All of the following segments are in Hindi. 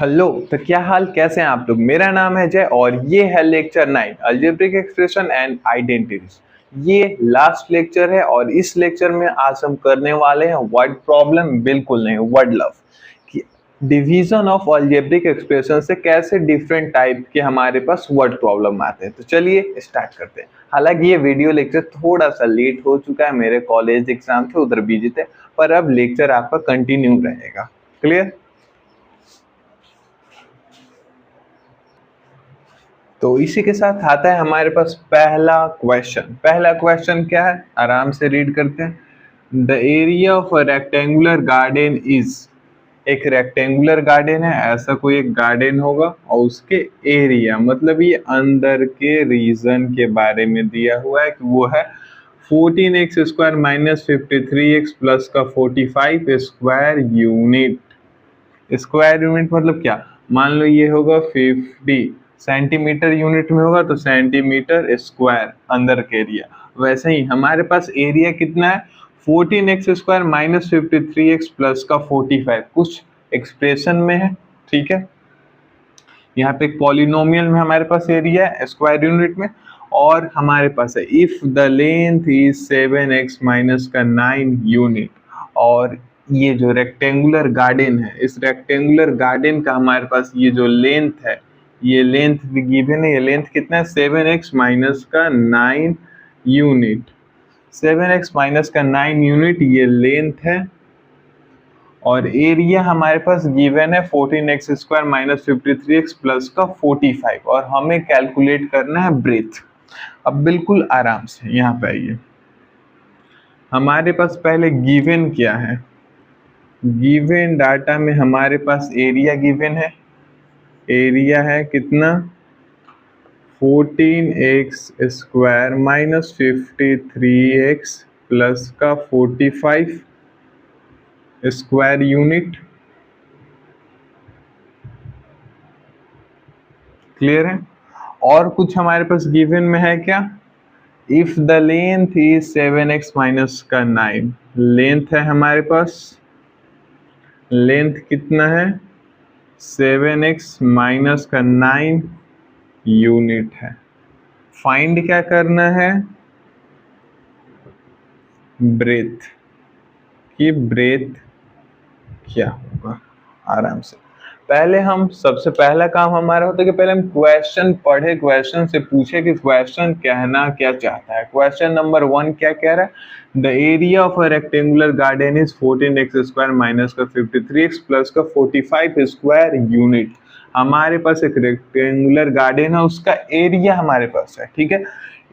हेलो। तो क्या हाल, कैसे हैं आप लोग। मेरा नाम है जय और ये है lecture 9 algebraic expression and identities. ये लास्ट लेक्चर है और इस लेक्चर में आज हम करने वाले हैं वर्ड प्रॉब्लम, बिल्कुल नहीं वर्ड लव, कि डिवीजन ऑफ अलजेब्रिक एक्सप्रेशन से कैसे डिफरेंट टाइप के हमारे पास वर्ड प्रॉब्लम आते हैं। तो चलिए स्टार्ट करते हैं। हालांकि ये वीडियो लेक्चर थोड़ा सा लेट हो चुका है, मेरे कॉलेज एग्जाम थे उधर बिजी थे, पर अब लेक्चर आपका कंटिन्यू रहेगा। क्लियर। तो इसी के साथ आता है हमारे पास पहला क्वेश्चन। पहला क्वेश्चन क्या है, आराम से रीड करते हैं। The area of a rectangular garden is, एक रेक्टेंगुलर गार्डन है, ऐसा कोई एक गार्डन होगा और उसके एरिया मतलब ये अंदर के रीजन के बारे में दिया हुआ है कि वो है 14x square minus 53x plus का 45 स्क्वायर यूनिट। स्क्वायर यूनिट मतलब क्या, मान लो ये होगा 50 सेंटीमीटर यूनिट में होगा तो सेंटीमीटर स्क्वायर अंदर के एरिया। वैसे ही हमारे पास एरिया कितना है, 14x square minus 53x plus का 45 कुछ एक्सप्रेशन में है। ठीक है, यहाँ पे एक पॉलिनोमियल में हमारे पास एरिया है स्क्वायर यूनिट में, और हमारे पास है if the length is 7x minus का 9 यूनिट। और ये जो रेक्टेंगुलर गार्डन है, इस रेक्टेंगुलर गार्डन का हमारे पास ये जो लेंथ है, ये लेंथ गिवन है। ये लेंथ कितना है, 7x माइनस का 9 यूनिट। 7x माइनस का 9 यूनिट ये लेंथ है, और एरिया हमारे पास गिवन है 14x square minus 53x plus का 45, और हमें कैलकुलेट करना है ब्रेथ। अब बिल्कुल आराम से यहाँ पे आइए, हमारे पास पहले गिवन क्या है, गिवन डाटा में हमारे पास एरिया गिवन है। एरिया है कितना, 14x square minus 53x plus का 45 स्क्वायर यूनिट। क्लियर है। और कुछ हमारे पास गिवन में है क्या, if the length is 7x minus का 9, लेंथ है हमारे पास, लेंथ कितना है 7x माइनस का 9 यूनिट है। फाइंड क्या करना है, ब्रेथ, कि ब्रेथ क्या होगा। आराम से पहले हम, सबसे पहला काम हमारा होता है कि पहले हम क्वेश्चन पढ़े, क्वेश्चन से पूछे कि क्वेश्चन कहना क्या चाहता है। क्वेश्चन नंबर 1 क्या कह रहा है, the area of a rectangular garden is 14x square minus का 53x प्लस का 45 स्क्वायर यूनिट। हमारे पास एक रेक्टेंगुलर गार्डन है, उसका एरिया हमारे पास है। ठीक है,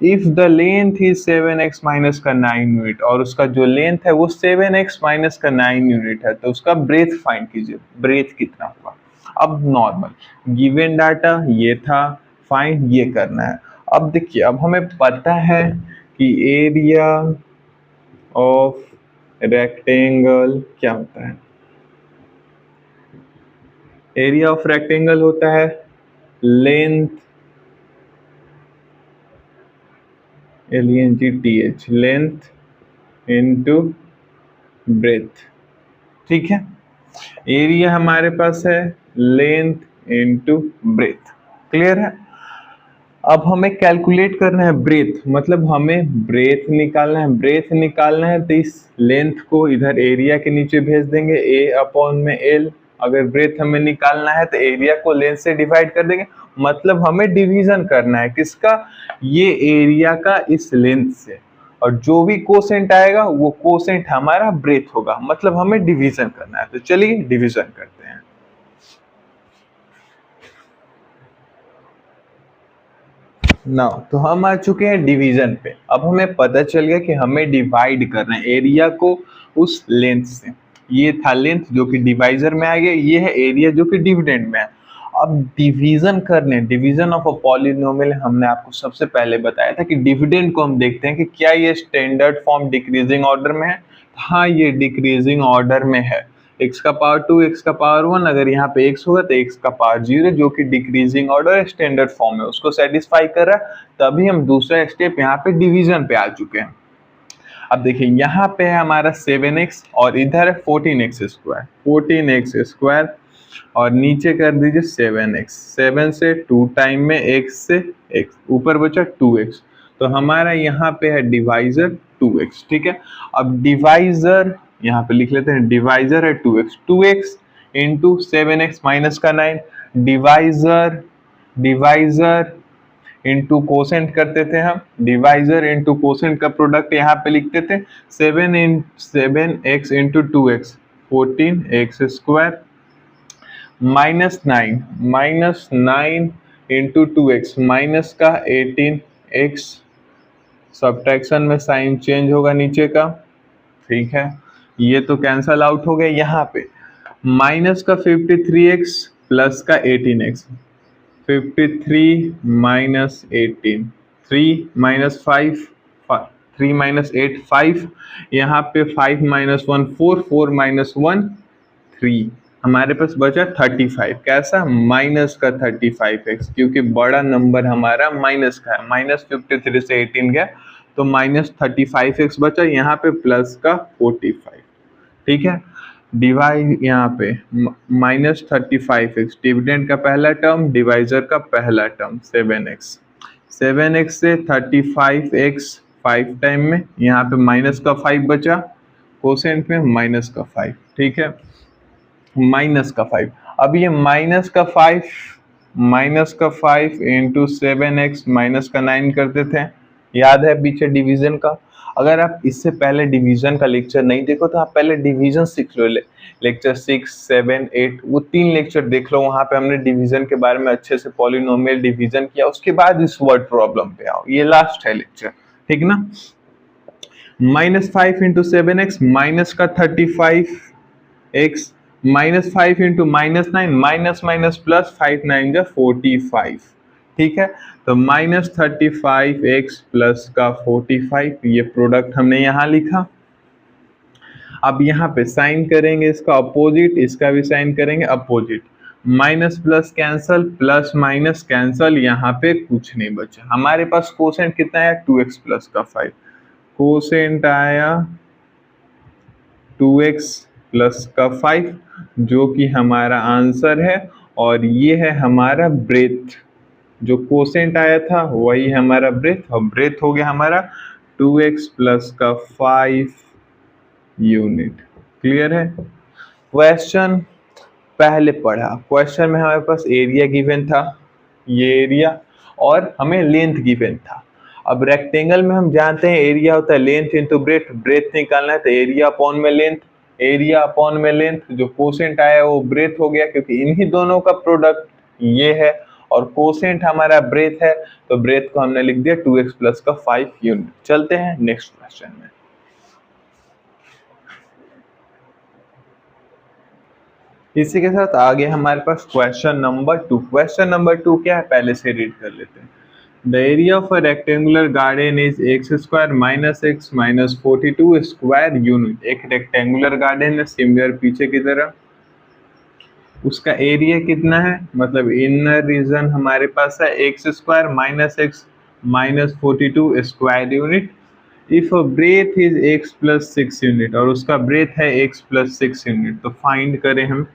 if the length is 7x minus का 9 यूनिट, और उसका जो लेंथ है वो 7x माइनस का 9 यूनिट है, तो उसका ब्रेथ फाइंड कीजिए, ब्रेथ कितना होगा। अब नॉर्मल गिवन डाटा ये था, फाइंड ये करना है। अब देखिए, अब हमें पता है कि एरिया ऑफ रेक्टेंगल क्या होता है, एरिया ऑफ रेक्टेंगल होता है length, LENGTH, length into breadth. ठीक है, एरिया हमारे पास है लेंथ इनटू ब्रेथ। क्लियर है। अब हमें कैलकुलेट करना है ब्रेथ, मतलब हमें ब्रेथ निकालना है। ब्रेथ निकालना है तो इस लेंथ को इधर एरिया के नीचे भेज देंगे, a अपॉन में l। अगर ब्रेथ हमें निकालना है तो एरिया को लेंथ से डिवाइड कर देंगे, मतलब हमें डिवीजन करना है किसका, ये एरिया का इस लेंथ से, और जो भी कोसेंट आएगा वो कोसेंट हमारा ब्रेथ होगा, मतलब हमें डिवीजन करना है। तो चलिए डिवीजन करते हैं। ना तो हम आ चुके हैं डिवीजन पे। अब हमें पता चल गया कि हमें डिवाइड करना है एरिया को उस लेंथ से। ये था लेंथ जो कि डिवाइजर में आ गया, ये है एरिया जो कि डिविडेंड में है। अब डिवीजन करने, डिवीजन ऑफ अ पॉलिनोमियल हमने आपको सबसे पहले बताया था कि डिविडेंड को हम देखते हैं कि क्या ये स्टैंडर्ड फॉर्म डिक्रीजिंग ऑर्डर में है। हाँ, ये डिक्रीजिंग ऑर्डर में है। x का पावर 2, x का पावर 1, अगर यहाँ पे x होगा तो x का पावर 0, जो कि डिक्रीजिंग ऑर्डर स्टैंडर्ड फॉर्म है, उसको सेटिस्फाई कर रहा है। तभी हम दूसरा स्टेप यहाँ पे डिवीजन पे आ चुके हैं। अब देखिए, यहाँ पे है हमारा 7x और इधर है 14x स्क्वायर। 14x स्क्वायर और नीचे कर दीजिए 7x, 7 से 2 टाइम में x से x, ऊपर बचा 2x, तो हमारा यहाँ पे है डिवाइजर 2x, ठीक है। अब डिवाइजर यहाँ पे लिख लेते हैं, डिवाइजर है 2x इंटू 7x माइनस का 9, डिवाइजर इंटू कोसेंट करते थे हम, डिवाइजर इंटू कोसेंट का प्रोडक्ट यहाँ पे लिखते थे 7x into 2x 14x square minus 9 into 2x minus का 18x, सब्ट्रैक्शन में साइन चेंज होगा नीचे का, ठीक है। ये तो कैंसल आउट हो गया। यहाँ पे माइनस का 53x प्लस का 18x, 53 माइनस 18, 3 माइनस 5, 3 माइनस 8 5, यहाँ पे 5 माइनस 1 4, 4 माइनस 1 3, हमारे पास बचा 35। कैसा? माइनस का 35x, क्योंकि बड़ा नंबर हमारा माइनस का है, माइनस 53 से 18 गया तो माइनस 35x बचा, यहाँ पे प्लस का 45, ठीक है। डिवाइड यहाँ पे माइनस 35x, डिविडेंड का पहला टर्म, डिवाइजर का पहला टर्म 7x से 35x 5 टाइम में, यहाँ पे माइनस का 5 बचा, कोसेंट में माइनस का 5, ठीक है, माइनस का 5। अब ये माइनस का 5 इंटू 7x माइनस का 9 करते थे, याद है पीछे डिवीजन का। अगर आप इससे पहले डिवीजन का लेक्चर नहीं देखो तो आप पहले डिवीजन सीख लो, लेक्चर 6, 7, 8 वो 3 लेक्चर देख लो, वहां पे हमने डिवीजन के बारे में अच्छे से पॉलिनोमियल डिवीजन किया, उसके बाद इस वर्ड प्रॉब्लम पे आओ, ये लास्ट है लेक्चर, ठीक ना। माइनस 5 इंटू 7x माइनस का 35x, minus 5 into minus 9, minus minus plus, 5 9 जा 45, ठीक है। तो माइनस 35x प्लस का 45, ये प्रोडक्ट हमने यहाँ लिखा। अब यहाँ पे साइन करेंगे इसका अपोजिट, इसका भी साइन करेंगे opposite, minus plus cancel, plus minus cancel, यहाँ पे कुछ नहीं बचा। हमारे पास कोसेंट कितना है? 2x प्लस का 5, कोसेंट आया 2x प्लस का 5, जो कि हमारा आंसर है, और ये है हमारा ब्रेथ, जो कोसेंट आया था वही हमारा ब्रेथ, और ब्रेथ हो गया हमारा 2x प्लस का 5 यूनिट। क्लियर है? क्वेश्चन पहले पढ़ा, क्वेश्चन में हमारे पास एरिया गिवन था, ये एरिया, और हमें लेंथ गिवन था। अब रेक्टेंगल में हम जानते हैं एरिया होता है लेंथ इंटू ब्रेथ, ब्रेथ निकालना है तो एरिया अपॉन में लेंथ, एरिया अपॉन में लेंथ, जो कोसेंट आया वो ब्रेथ हो गया, क्योंकि इन्हीं दोनों का प्रोडक्ट ये है, और कोसेंट हमारा ब्रेथ है, तो ब्रेथ को हमने लिख दिया 2x प्लस का 5 यूनिट। चलते हैं नेक्स्ट क्वेश्चन में। इसी के साथ आगे हमारे पास क्वेश्चन नंबर 2। क्वेश्चन नंबर 2 क्या है, पहले से रीड कर लेते हैं। The area of a rectangular garden is x square minus x minus 42 square unit. एक रेक्टेंगुलर गार्डन है सिमिलर पीछे की तरह, उसका एरिया कितना है, मतलब इनर रीजन हमारे पास है x square minus x minus 42 square unit. If breadth is x plus 6 unit, और उसका ब्रेथ है x प्लस 6 यूनिट, तो फाइंड करें हम,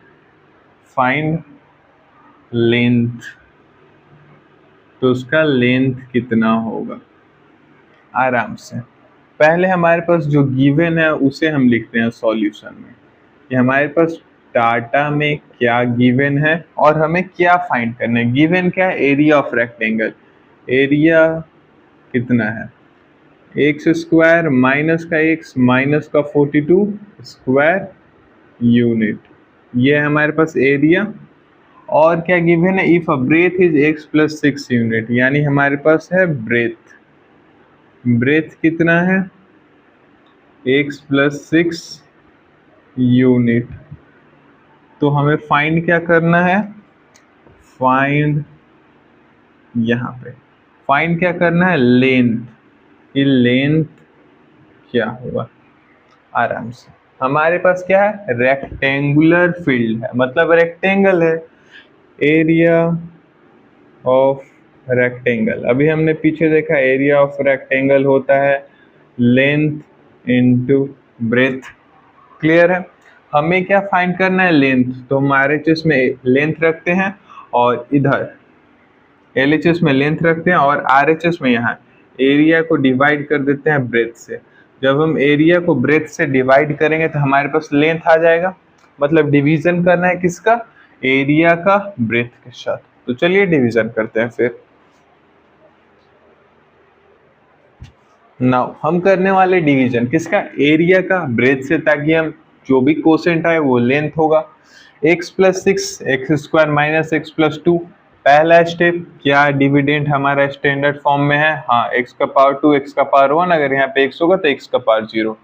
फाइंड लेंथ, तो उसका लेंथ कितना होगा। आराम से पहले हमारे पास जो गिवन है उसे हम लिखते हैं सॉल्यूशन में, कि हमारे पास डाटा में क्या गिवन है और हमें क्या फाइंड करना है। गिवन क्या है? एरिया ऑफ रेक्टेंगल, एरिया कितना है, एक्स स्क्वायर माइनस का x माइनस का 42 स्क्वायर यूनिट, ये है हमारे पास एरिया। और क्या गिवन है? If a breadth is x plus 6 unit, यानी हमारे पास है ब्रेथ, ब्रेथ कितना है, x प्लस 6 यूनिट। तो हमें फाइंड क्या करना है, फाइंड, यहाँ पे फाइंड क्या करना है, लेंथ, कि लेंथ क्या होगा। आराम से हमारे पास क्या है, रेक्टेंगुलर फील्ड है, मतलब रेक्टेंगल है, एरिया ऑफ रेक्टेंगल। अभी हमने पीछे देखा एरिया ऑफ रेक्टेंगल होता है लेंथ इनटू ब्रेथ। क्लियर है? हमें क्या फाइंड करना है, लेंथ। तो हम RHS में लेंथ रखते हैं और इधर LHS में लेंथ रखते हैं और RHS में यहाँ एरिया को डिवाइड कर देते हैं ब्रेथ से। जब हम एरिया को ब्रेथ से डिवाइड करेंगे तो हमारे पास लेंथ आ जाएगा, मतलब डिवीजन करना है किसका, एरिया का ब्रेथ के साथ। तो चलिए डिवीजन करते हैं फिर। नाउ हम करने वाले डिवीजन किसका, एरिया का ब्रेथ से, ताकि हम जो भी कोसेंट आए वो लेंथ होगा। x plus 6 x square minus x plus 2। पहला स्टेप क्या, डिविडेंड हमारा स्टैंडर्ड फॉर्म में है, हाँ x का पावर 2 x का पावर 1, अगर यहाँ पे x होगा तो x का पावर 0।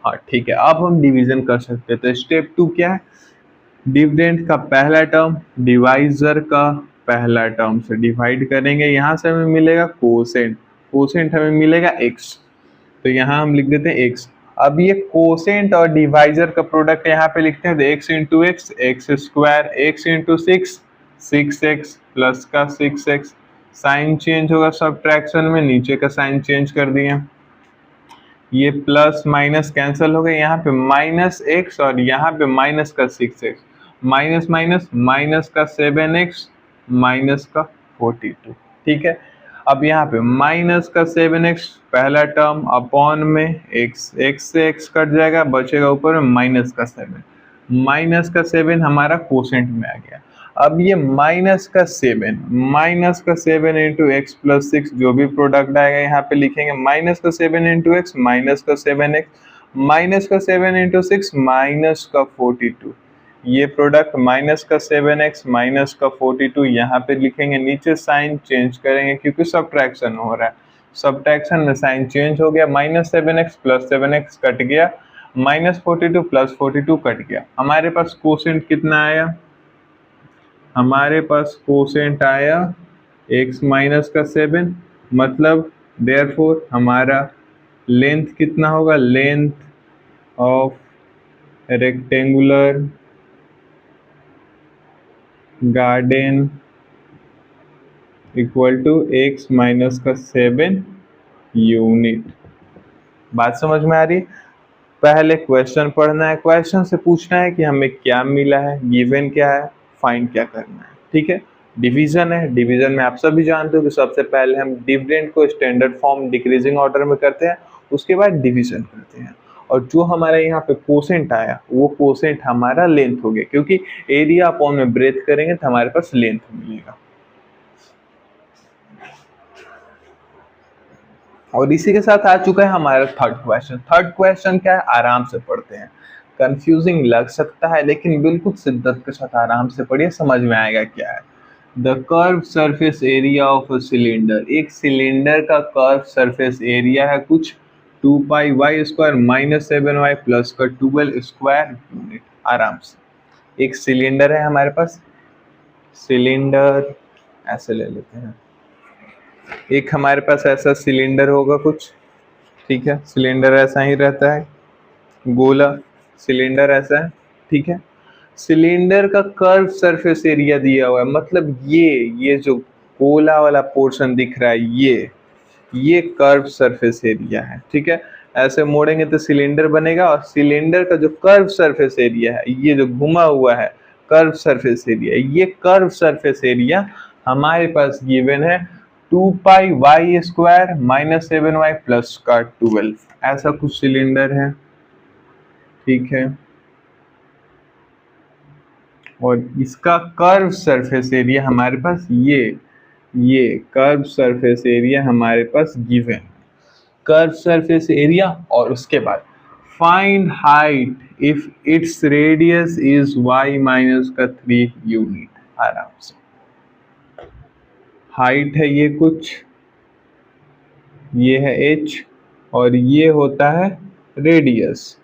हाँ ठीक है, अब हम डिवीजन कर सकते हैं। तो स्टेप 2 क्या है, डिविडेंड का पहला टर्म डिवाइजर का पहला टर्म से डिवाइड करेंगे। यहाँ से हमें मिलेगा कोसेंट, कोसेंट हमें मिलेगा x, तो यहाँ हम लिख देते हैं x। अब ये कोसेंट और डिवाइजर का प्रोडक्ट यहाँ पे लिखते हैं, तो x into x x square, x into 6 6x plus का 6x। साइन चेंज होगा सब्ट्रैक्शन में, नीचे का साइन चेंज कर दिए, ये प्लस माइनस कैंसिल हो गए, यहाँ पे माइनस x और यहाँ पे माइनस का 6x, माइनस माइनस माइनस का 7x माइनस का 42। ठीक है, अब यहाँ पे माइनस का 7x पहला टर्म अपॉन में x से x कट जाएगा, बचेगा ऊपर में माइनस का 7, माइनस का 7 हमारा कोसेंट में आ गया। अब ये माइनस का 7 इंटू एक्स प्लस 6, जो भी प्रोडक्ट आएगा यहाँ पे लिखेंगे माइनस का 7 इंटू एक्स माइनस का 7x, माइनस का 7 इंटू 6 माइनस का 42, ये प्रोडक्ट माइनस का 7x माइनस का 42 यहाँ पे लिखेंगे। नीचे साइन चेंज करेंगे क्योंकि सब्ट्रैक्शन हो रहा है, सब्ट्रैक्शन में साइन चेंज हो गया, minus 7x plus 7x cut गया, माइनस 42 प्लस 42 कट गया। हमारे पास कोसेंट कितना आया, हमारे पास कोसेंट आया x माइनस का 7, मतलब देयरफॉर हमारा लेंथ कितना होगा, length of rectangular garden equal to x minus का 7 यूनिट। बात समझ में आ रही है। पहले क्वेश्चन पढ़ना है, क्वेश्चन से पूछना है कि हमें क्या मिला है, गिवन क्या है, फाइंड क्या करना है। ठीक है, डिवीजन है, डिवीजन में आप सभी जानते हो कि सबसे पहले हम डिविडेंड को स्टैंडर्ड फॉर्म डिक्रीजिंग ऑर्डर में करते हैं, उसके बाद डिवीजन करते हैं। और जो हमारा यहाँ पे कोसेंट आया वो कोसेंट हमारा लेंथ हो गया, क्योंकि एरिया अपॉन में ब्रेथ करेंगे तो हमारे पास लेंथ मिलेगा। और इसी के साथ आ चुका है हमारा थर्ड क्वेश्चन। थर्ड क्वेश्चन क्या है, आराम से पढ़ते हैं, कंफ्यूजिंग लग सकता है लेकिन बिल्कुल शिद्दत के साथ आराम से पढ़िए, समझ में आएगा क्या है। The curve surface area of a cylinder, एक सिलेंडर का कर्व सरफेस एरिया है कुछ 2 pi y square minus 7y plus का 12 स्क्वायर यूनिट। आराम से एक सिलेंडर है हमारे पास, सिलेंडर ऐसे ले लेते हैं, एक हमारे पास ऐसा सिलेंडर होगा कुछ, ठीक है, सिलेंडर ऐसा ही रहता है, गोला सिलेंडर ऐसा है, ठीक है। सिलेंडर का कर्व सरफेस एरिया दिया हुआ है, मतलब ये जो गोला वाला पोर्शन दिख रहा है ये कर्व सरफेस एरिया है, ठीक है। ऐसे मोड़ेंगे तो सिलेंडर बनेगा, और सिलेंडर का जो कर्व सरफेस एरिया है, ये जो घुमा हुआ है कर्व सरफेस एरिया, ये कर्व सरफेस एरिया हमारे पास गिवन है 2 pi y square minus 7y plus का 12, ऐसा कुछ सिलेंडर है, ठीक है। और इसका कर्व सरफेस एरिया हमारे पास ये कर्व सरफेस एरिया हमारे पास गिवन, कर्व सरफेस एरिया। और उसके बाद find height if its radius is y minus का 3 यूनिट। आराम से हाइट है ये कुछ, ये है h और ये होता है रेडियस,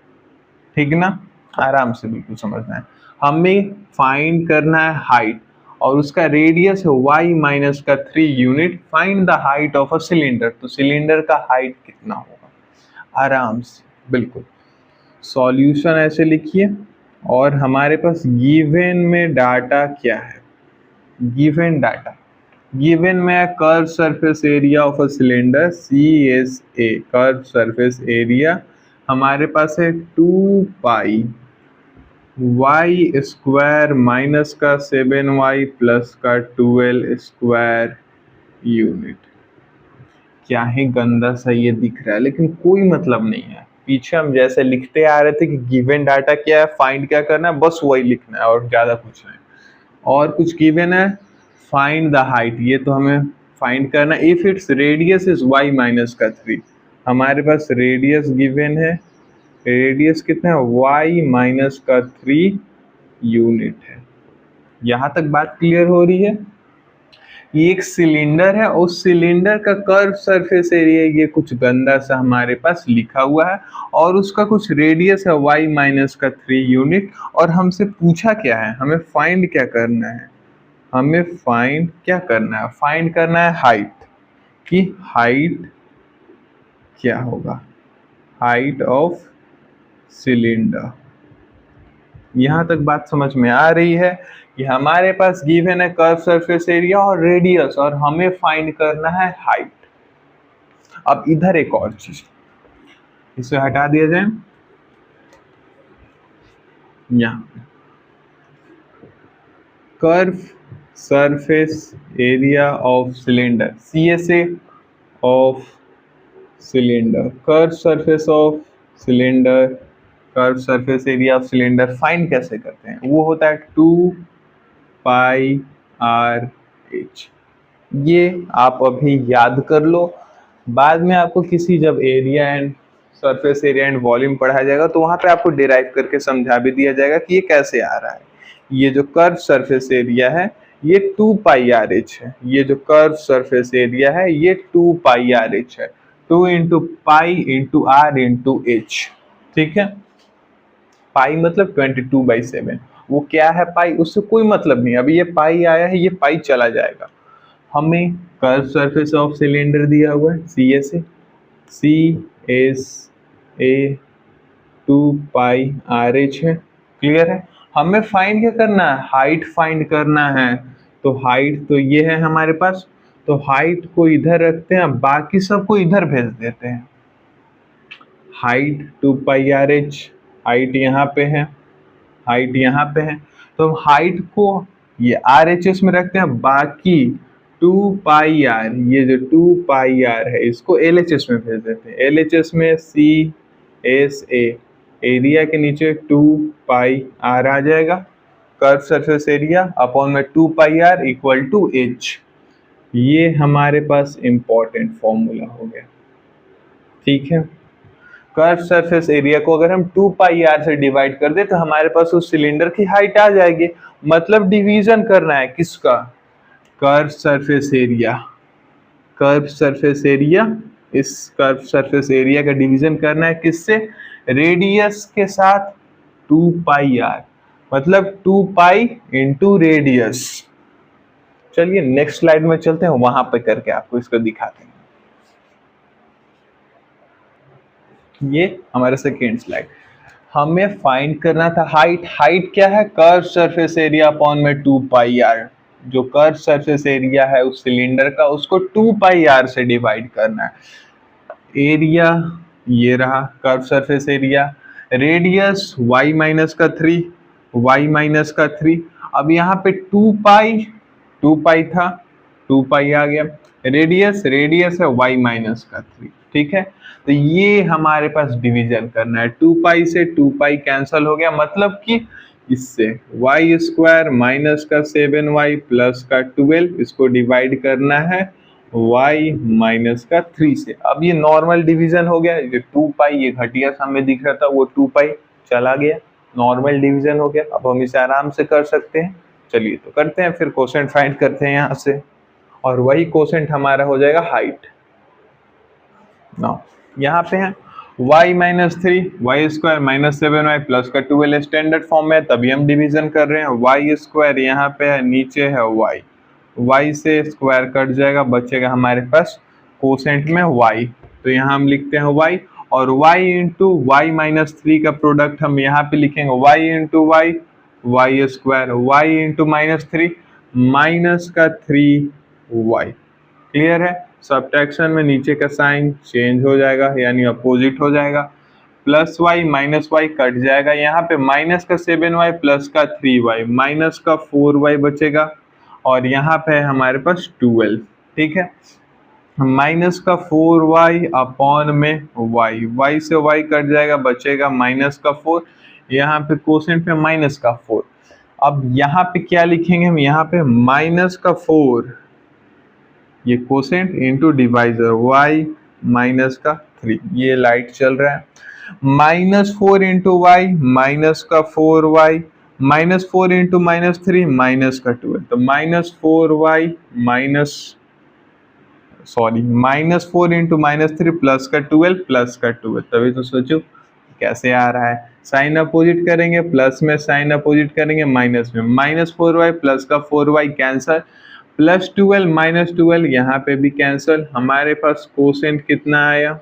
ठीक ना। आराम से बिल्कुल समझना है, हमें फाइंड करना है हाइट और उसका रेडियस है y माइनस का 3 unit. Find the height of a cylinder, तो सिलेंडर का हाइट कितना होगा। आराम से बिल्कुल सॉल्यूशन ऐसे लिखिए, और हमारे पास गिवन में डाटा क्या है, गिवन डाटा, गिवन में curve surface area of a cylinder CSA, curve surface area हमारे पास है 2 पाई वाई स्क्वायर माइनस का 7y प्लस का 12 स्क्वायर यूनिट। क्या ही गंदा सा ये दिख रहा है, लेकिन कोई मतलब नहीं है। पीछे हम जैसे लिखते आ रहे थे कि गिवन डाटा क्या है, फाइंड क्या करना है, बस वही लिखना है और ज़्यादा कुछ नहीं। और कुछ गिवन है, फाइंड द हाइट, ये तो हमें फाइंड करना है। If its radius is y minus का 3, हमारे पास रेडियस गिवन है, रेडियस कितना है, y माइनस का 3 यूनिट है। यहाँ तक बात क्लियर हो रही है। ये एक सिलेंडर है, उस सिलेंडर का कर्व सरफेस एरिया ये कुछ गंदा सा हमारे पास लिखा हुआ है, और उसका कुछ रेडियस है y माइनस का 3 यूनिट। और हमसे पूछा क्या है, हमें फाइंड क्या करना है, हमें फाइंड क्या करना है, फाइंड करना है हाइट, कि हाइट क्या होगा, हाइट ऑफ सिलेंडर। यहाँ तक बात समझ में आ रही है कि हमारे पास गिवन है कर्व सरफेस एरिया और रेडियस, और हमें फाइंड करना है हाइट। अब इधर एक और चीज, इसे हटा दिया जाए, यहाँ curve surface area of cylinder, CSA of cylinder, curve surface of cylinder, curve surface area of cylinder find कैसे करते हैं, वो होता है 2πr h। ये आप अभी याद कर लो, बाद में आपको किसी जब area and surface area and volume पढ़ाया जाएगा तो वहां पे आपको डिराइव करके समझा भी दिया जाएगा कि ये कैसे आ रहा है। ये जो कर्व सरफेस एरिया है ये 2πr_h है, ये जो कर्व सरफेस एरिया है ये 2πr_h है, 2 into pi into r into h. ठीक है, पाई मतलब 22/7, वो क्या है पाई, उससे कोई मतलब नहीं। अभी ये पाई आया है, ये पाई चला जाएगा। हमें कर्व सरफेस ऑफ सिलेंडर दिया हुआ है CSA, CSA 2πr_h है, क्लियर है। हमें फाइंड क्या करना है, हाइट फाइंड करना है। तो हाइट तो ये है हमारे पास, तो हाइट को इधर रखते हैं, बाकी सबको इधर भेज देते हैं। हाइट 2πr_h, हाइट यहाँ पे है, हाइट यहाँ पे है, तो हाइट को ये RHS में रखते हैं, बाकी 2πr, ये जो 2πr है इसको LHS में भेज देते हैं। LHS में CSA, एरिया के नीचे 2πr आ जाएगा, कर्व सरफेस एरिया अपॉन में 2πr इक्वल टू h। ये हमारे पास इंपॉर्टेंट फॉर्मूला हो गया। ठीक है, कर्व सरफेस एरिया को अगर हम 2πr से डिवाइड कर दे तो हमारे पास उस सिलेंडर की हाइट आ जाएगी। मतलब डिवीजन करना है किसका, curve surface area, curve surface area, इस कर्व सरफेस एरिया का डिवीजन करना है किससे, रेडियस के साथ 2πr, मतलब 2π इंटू रेडियस। चलिए नेक्स्ट स्लाइड में चलते हैं, वहां पे करके आपको इसको दिखाते हैं। ये हमारा सेकेंड स्लाइड, हमें फाइंड करना था हाइट। हाइट क्या है, कर्व सरफेस एरिया अपॉन में 2πr। जो कर्व सरफेस एरिया है उस सिलेंडर का, उसको 2πr से डिवाइड करना है। एरिया ये रहा curve surface area, radius y minus का 3, y माइनस का 3। अब यहाँ पे 2π था, 2π आ गया, रेडियस रेडियस है y माइनस का 3। ठीक है, तो ये हमारे पास डिवीजन करना है, 2π से 2π कैंसल हो गया, मतलब कि इससे y स्क्वायर माइनस का 7y प्लस का 12 इसको डिवाइड करना है y माइनस का 3 से। अब ये नॉर्मल डिवीजन हो गया, जो 2π ये घटिया सा हमें दिख रहा था वो 2π चला गया, नॉर्मल डिवीजन हो गया। अब हम इसे आराम से कर सकते हैं, चलिए तो करते हैं, फिर कोसेंट फाइंड करते हैं यहाँ से, और वही कोसेंट हमारा हो जाएगा हाइट। नाउ यहाँ पे है y minus 3 y square minus 7y plus का 12 स्टैंडर्ड फॉर्म में, तभी हम डिवीजन कर रहे हैं। y स्क्वायर यहाँ पे है, नीचे है y से स्क्वायर कट जाएगा, बचेगा हमारे पास कोसेंट में y, तो यहाँ हम लिखते हैं y, और y इंटू वाई माइनस 3 का प्रोडक्ट हम यहाँ पे लिखेंगे y into y square, y into minus 3 minus का 3y। क्लियर है, सब्ट्रैक्शन में नीचे का साइन चेंज हो जाएगा, यानी अपोजिट हो जाएगा। Plus y minus y cut जाएगा, यहाँ पे माइनस का 7y प्लस का 3y माइनस का 4y बचेगा, और यहाँ पे हमारे पास 12, ठीक है। माइनस का 4y अपॉन में y से y कट जाएगा, बचेगा माइनस का 4, यहाँ पे कोसेंट पे माइनस का 4। अब यहाँ पे क्या लिखेंगे हम, यहाँ पे माइनस का 4 ये quotient into divisor y minus का 3, ये लाइट चल रहा है, -4 इंटू वाई माइनस का 4y, -4 इंटू -3 माइनस का 12, तो -4y -4 इंटू -3 प्लस का 12 प्लस का 12, तभी तो सोचो कैसे आ रहा है। साइन अपोजिट करेंगे, प्लस में साइन अपोजिट करेंगे, माइनस में -4y प्लस का 4y कैंसल, प्लस 12 -12 यहाँ पे भी कैंसल। हमारे पास कोसेंट कितना आया,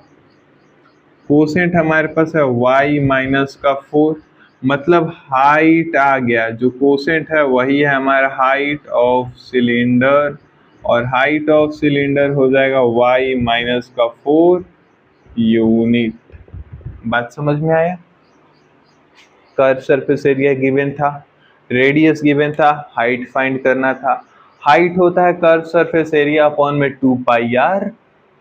कोसेंट हमारे पास है y माइनस का 4, मतलब हाइट आ गया, जो कोसेंट है वही है हमारा हाइट ऑफ सिलेंडर, और हाइट ऑफ सिलेंडर हो जाएगा y माइनस का 4 यूनिट। बात समझ में आया। कर्व सरफेस एरिया गिवन था, रेडियस गिवन था, हाइट फाइंड करना था। हाइट होता है कर्व सरफेस एरिया अपॉन में 2 पाई यार,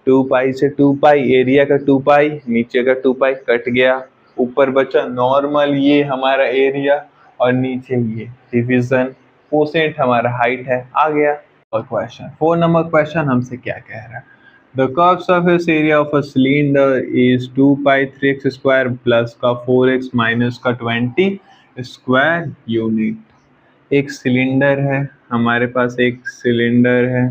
2 पाई से 2 पाई, एरिया का 2 पाई, नीचे का 2 पाई कट गया, ऊपर बचा नॉर्मल ये हमारा एरिया, और नीचे ये डिवीजन, कोसेंट हमारा हाइट है, आ गया। और क्वेश्चन 4 नंबर क्वेश्चन हमसे क्या कह रहा है, the curve surface area of a cylinder is 2 pi 3x square plus का 4x माइनस का 20 स्क्वायर यूनिट। एक सिलेंडर है हमारे पास, एक सिलेंडर है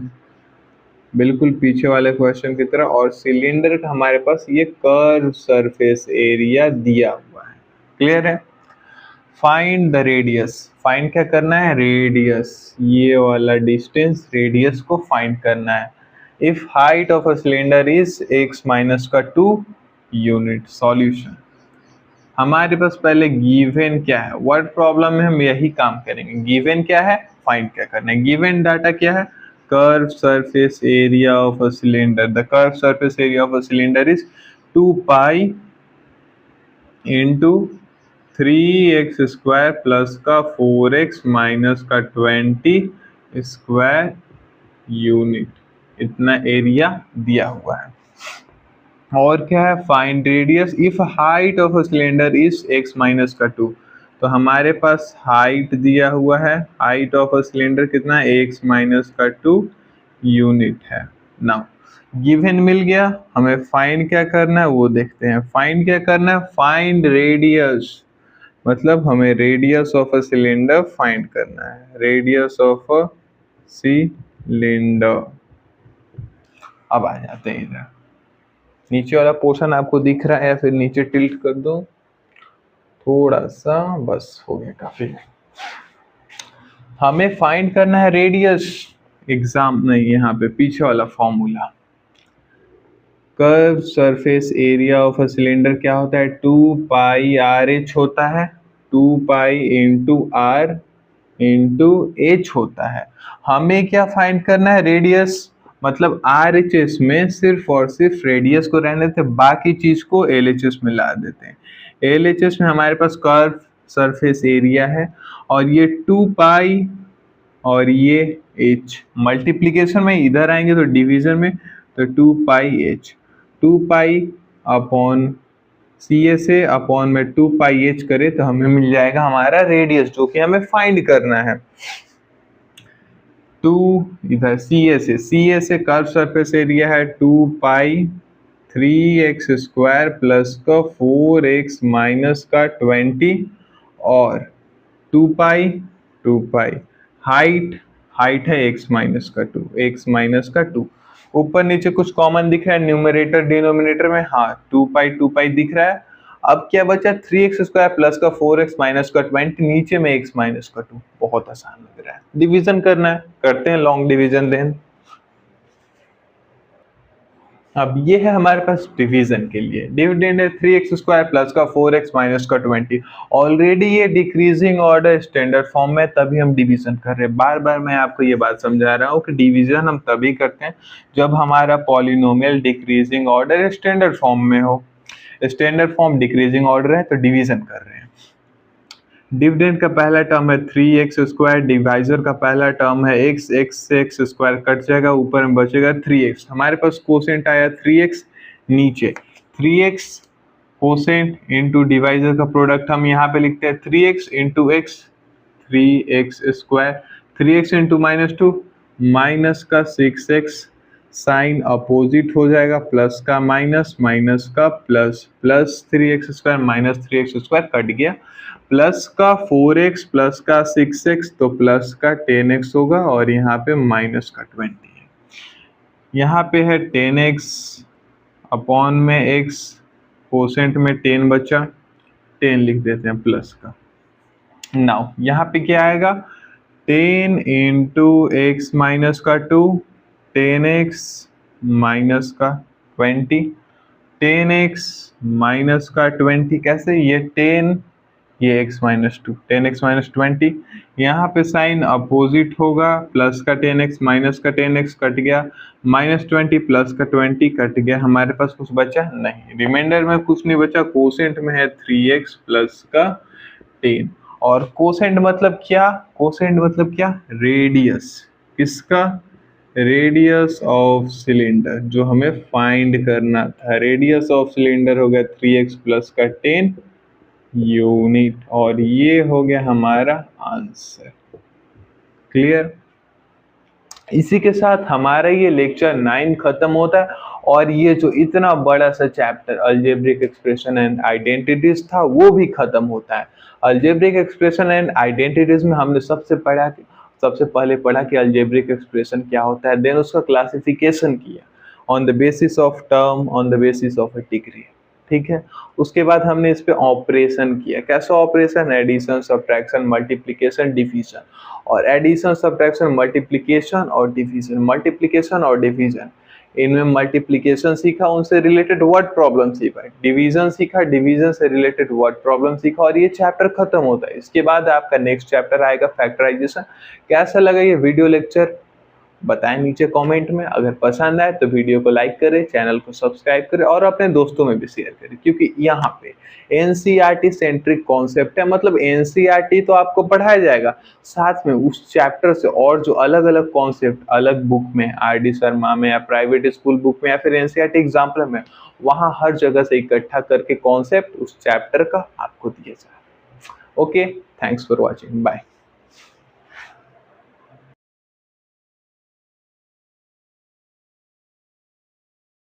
बिल्कुल पीछे वाले क्वेश्चन की तरह, और सिलेंडर का हमारे पास ये कर्व सरफेस एरिया दिया हुआ है, क्लियर है। फाइंड द रेडियस, फाइंड क्या करना है, रेडियस, ये वाला डिस्टेंस रेडियस को फाइंड करना है। If height of a cylinder is x minus का 2 यूनिट। सॉल्यूशन हमारे पास पहले गिवन क्या है, वर्ड प्रॉब्लम में हम यही काम करेंगे, गिवन क्या है, फाइंड क्या करना है। गिवन डाटा क्या है, curve surface area of a cylinder, the curve surface area of a cylinder is 2 pi into 3x square plus का 4x माइनस का 20 स्क्वायर यूनिट, इतना एरिया दिया हुआ है। और क्या है, find radius if height of a cylinder is x minus का 2, तो हमारे पास हाइट दिया हुआ है, हाइट ऑफ अ सिलेंडर कितना है, x माइनस का 2 यूनिट है। नाउ गिवन मिल गया, हमें फाइंड क्या करना है वो देखते हैं। फाइंड क्या करना है, फाइंड रेडियस, मतलब हमें radius of a cylinder find करना है, रेडियस ऑफ अ सिलेंडर। अब आ जाते हैं इधर, नीचे वाला पोर्शन आपको दिख रहा है या फिर नीचे टिल्ट कर दो थोड़ा सा, बस हो गया काफी। हमें फाइंड करना है रेडियस, एग्जाम नहीं, यहाँ पे पीछे वाला formula, curve surface area of a cylinder क्या होता है, 2 पाई आर एच होता है, 2 pi into r into h होता है। हमें क्या फाइंड करना है, रेडियस, मतलब आर एच एस में सिर्फ और सिर्फ रेडियस को रहने देते, बाकी चीज को एल एच एस में ला देते हैं। एल एच एस में हमारे पास कर्व सरफेस एरिया है, और ये 2 पाई और ये h, मल्टीप्लीकेशन में इधर आएंगे तो डिवीजन में, तो 2 pi h, 2 pi upon C S A upon में 2 पाई h करे तो हमें मिल जाएगा हमारा रेडियस, जो कि हमें फाइंड करना है। 2 इधर C S A curve surface area है 2 पाई 3x स्क्वायर प्लस का 4x माइनस का 20, और 2 पाई हाइट है x माइनस का 2, x माइनस का 2, ऊपर नीचे कुछ कॉमन दिख रहा है न्यूमरेटर डिनोमिनेटर में, हाँ 2 पाई दिख रहा है। अब क्या बचा, 3x स्क्वायर प्लस का 4x माइनस का 20, नीचे में x माइनस का 2, बहुत आसान लग रहा है, डिवीजन करना है, करते हैं लॉन्ग डिवीजन देन। अब ये है हमारे पास डिवीजन के लिए, डिविडेंड है 3x स्क्वायर प्लस का 4x माइनस का 20, ऑलरेडी ये डिक्रीजिंग ऑर्डर स्टैंडर्ड फॉर्म में, तभी हम डिवीजन कर रहे हैं। बार बार मैं आपको ये बात समझा रहा हूँ कि डिवीजन हम तभी करते हैं जब हमारा polynomial decreasing order standard form में हो। स्टैंडर्ड फॉर्म डिक्रीजिंग ऑर्डर है तो डिवीजन कर रहे हैं। डिविडेंड का पहला टर्म है 3x², डिवाइजर का पहला टर्म है x से x² कट जाएगा, ऊपर में बचेगा 3x। हमारे पास कोसेंट आया 3x, नीचे 3x कोसेंट इंटू डिवाइजर का प्रोडक्ट हम यहाँ पे लिखते हैं 3x into x, 3x², 3x into -2 minus का 6x, साइन अपोजिट हो जाएगा, प्लस का माइनस, माइनस का plus, plus 3x² minus 3x² cut गया, प्लस का 4x प्लस का 6x तो प्लस का 10x होगा, और यहाँ पे माइनस का 20 है। यहाँ पे है 10x अपॉन में x, कोसेंट में 10 बचा, 10 लिख देते हैं प्लस का। नाउ यहाँ पे क्या आएगा 10 इंटू एक्स माइनस का 2, 10x माइनस का 20, 10x माइनस का 20 कैसे, ये 10 ये x माइनस 2, 10x माइनस 20, यहाँ पे साइन अपोजिट होगा, प्लस का 10x माइनस का 10x कट गया, -20 प्लस का 20 कट गया, हमारे पास कुछ बचा नहीं, रिमाइंडर में कुछ नहीं बचा, कोसेंट में है 3x प्लस का 10। और कोसेंट मतलब क्या, कोसेंट मतलब क्या, रेडियस, किसका, रेडियस ऑफ सिलेंडर, जो हमें फाइंड करना था, रेडियस ऑफ सिलेंडर हो गया 3x प्लस का 10 यूनिट, और ये हो गया हमारा आंसर। क्लियर। इसी के साथ हमारा ये लेक्चर 9 खत्म होता है, और ये जो इतना बड़ा सा chapter algebraic expression and identities था वो भी खत्म होता है। अलजेब्रिक एक्सप्रेशन एंड आइडेंटिटीज में हमने सबसे पहले पढ़ा कि अलजेब्रिक एक्सप्रेशन क्या होता है, देन उसका क्लासिफिकेशन किया on the basis of term, on the basis of A degree, ठीक है। उसके बाद हमने इस पे ऑपरेशन किया, कैसा operation, addition, subtraction, multiplication, division, और एडिशन, सब्ट्रैक्शन, मल्टीप्लिकेशन और डिवीजन, मल्टीप्लिकेशन और डिवीजन, इनमें मल्टीप्लिकेशन सीखा, उनसे रिलेटेड वर्ड प्रॉब्लम सीखा, डिवीजन सीखा, डिवीजन से रिलेटेड वर्ड प्रॉब्लम सीखा, और ये चैप्टर खत्म होता है। इसके बाद आपका नेक्स्ट चैप्टर आएगा फैक्टराइजेशन। कैसा लगा ये वीडियो लेक्चर बताएं नीचे कमेंट में। अगर पसंद आए तो वीडियो को लाइक करें, चैनल को सब्सक्राइब करें और अपने दोस्तों में भी शेयर करें, क्योंकि यहाँ पे एनसीईआरटी सेंट्रिक कॉन्सेप्ट है, मतलब एनसीईआरटी तो आपको पढ़ाया जाएगा, साथ में उस चैप्टर से और जो अलग अलग कॉन्सेप्ट अलग बुक में, आरडी शर्मा में या प्राइवेट स्कूल बुक में या फिर एनसीईआरटी एग्जाम्पल में, वहाँ हर जगह से इकट्ठा करके कॉन्सेप्ट उस चैप्टर का आपको दिया जाए। Okay, thanks for watching, bye.